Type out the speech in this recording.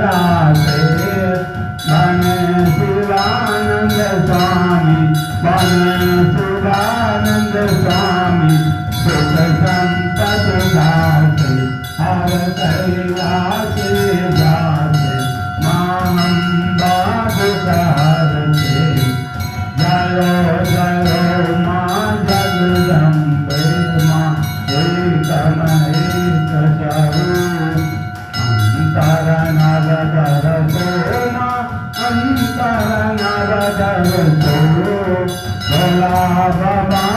गाते मन शिवानंद स्वामी मन शिवानंद स्वामी सुख संतत गाते हर कैलासे जाते मामं बाबू करते जयो जयो माँ जगदम्बे माँ एकम एक स्वरूप अंतर नरदर सोमा अंतर नरदर सो भोला बाबा